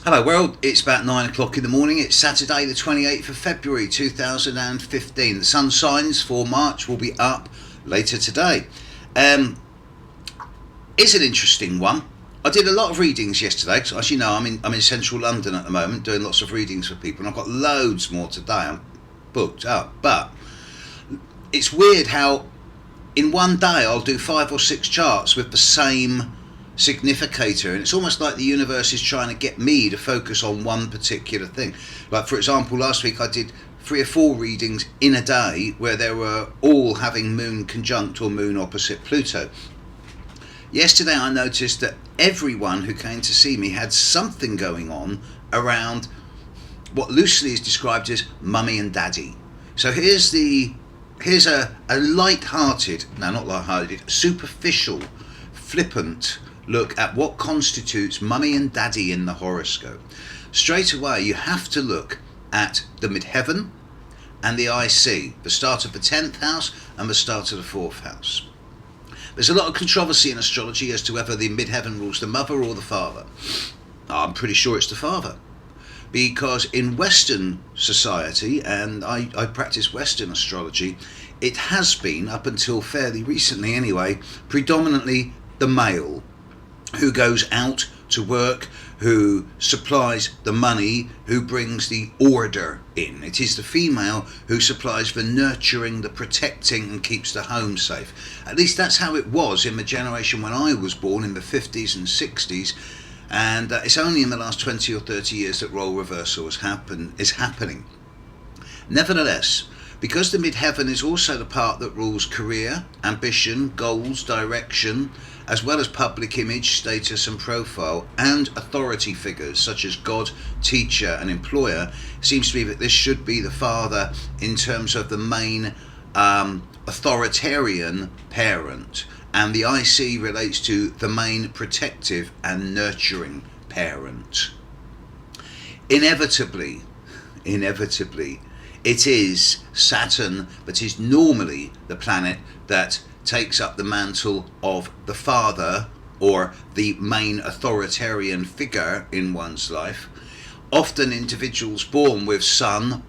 Hello world, it's about 9 o'clock in the morning. It's Saturday the 28th of February 2015. The sun signs for March will be up later today. It's an interesting one. I did a lot of readings yesterday because, as you know, I'm in central London at the moment doing lots of readings for people, and I've got loads more today. I'm booked up, but it's weird how in one day I'll do 5 or 6 charts with the same significator, and it's almost like the universe is trying to get me to focus on one particular thing. Like, for example, last week I did 3 or 4 readings in a day where they were all having moon conjunct or moon opposite Pluto. Yesterday I noticed that everyone who came to see me had something going on around what loosely is described as mummy and daddy. So here's a light-hearted, no, not light-hearted, superficial, flippant look at what constitutes mummy and daddy in the horoscope. Straight away you have to look at the midheaven and the IC, the start of the 10th house and the start of the 4th house. There's a lot of controversy in astrology as to whether the midheaven rules the mother or the father. I'm pretty sure it's the father, because in Western society, and I practice Western astrology, it has been, up until fairly recently anyway, predominantly the male who goes out to work, who supplies the money, who brings the order in. It is the female who supplies the nurturing, the protecting, and keeps the home safe. At least that's how it was in the generation when I was born in the 50s and 60s, and it's only in the last 20 or 30 years that role reversal is happening. Nevertheless, because the midheaven is also the part that rules career, ambition, goals, direction, as well as public image, status and profile, and authority figures such as God, teacher and employer, it seems to me that this should be the father in terms of the main authoritarian parent, and the IC relates to the main protective and nurturing parent. Inevitably, it is Saturn that is normally the planet that takes up the mantle of the father or the main authoritarian figure in one's life. Often individuals born with Sun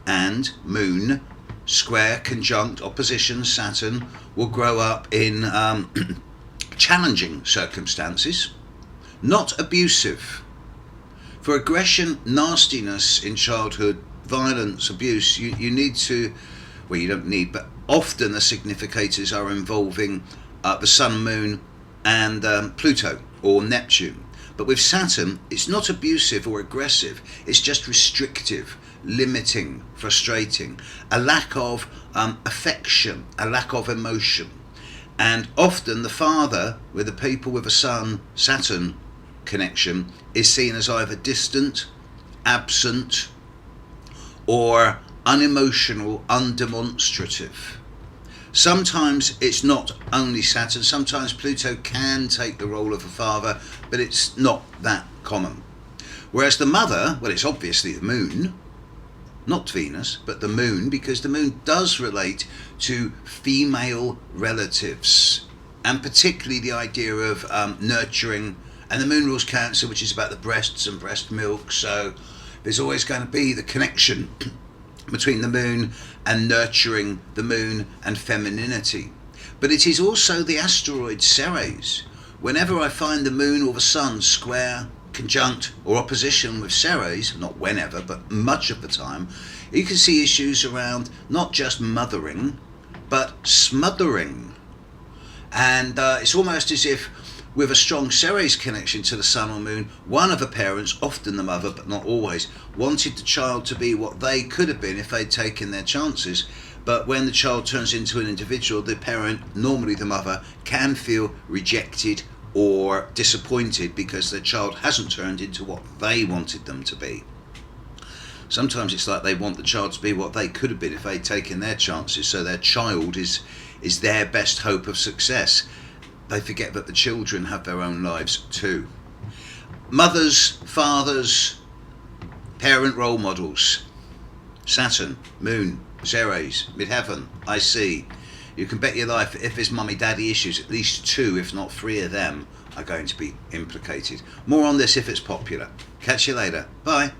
and Moon square, conjunct, opposition Saturn will grow up in challenging circumstances, not abusive. For aggression, nastiness in childhood, violence, abuse, you need to, well, you don't need, but often the significators are involving the Sun, Moon and Pluto or Neptune. But with Saturn, it's not abusive or aggressive, it's just restrictive, limiting, frustrating, a lack of affection, a lack of emotion. And often the father, with the people with a Sun-Saturn connection, is seen as either distant, absent, or unemotional, undemonstrative. Sometimes it's not only Saturn, sometimes Pluto can take the role of a father, but it's not that common. Whereas the mother, well, it's obviously the moon, not Venus, but the moon, because the moon does relate to female relatives, and particularly the idea of nurturing, and the moon rules Cancer, which is about the breasts and breast milk, so there's always going to be the connection between the moon and nurturing the moon and femininity. But it is also the asteroid Ceres. Whenever I find the moon or the sun square, conjunct or opposition with Ceres, not whenever but much of the time, you can see issues around not just mothering but smothering. And it's almost as if with a strong Ceres connection to the sun or moon, one of the parents, often the mother but not always, wanted the child to be what they could have been if they'd taken their chances. But when the child turns into an individual, the parent, normally the mother, can feel rejected or disappointed because their child hasn't turned into what they wanted them to be. Sometimes it's like they want the child to be what they could have been if they'd taken their chances, so their child is their best hope of success. They forget that the children have their own lives too. Mothers, fathers, parent role models. Saturn, Moon, Ceres, Midheaven, IC. You can bet your life if there's mummy daddy issues, at least 2 if not 3 of them are going to be implicated. More on this if it's popular. Catch you later. Bye.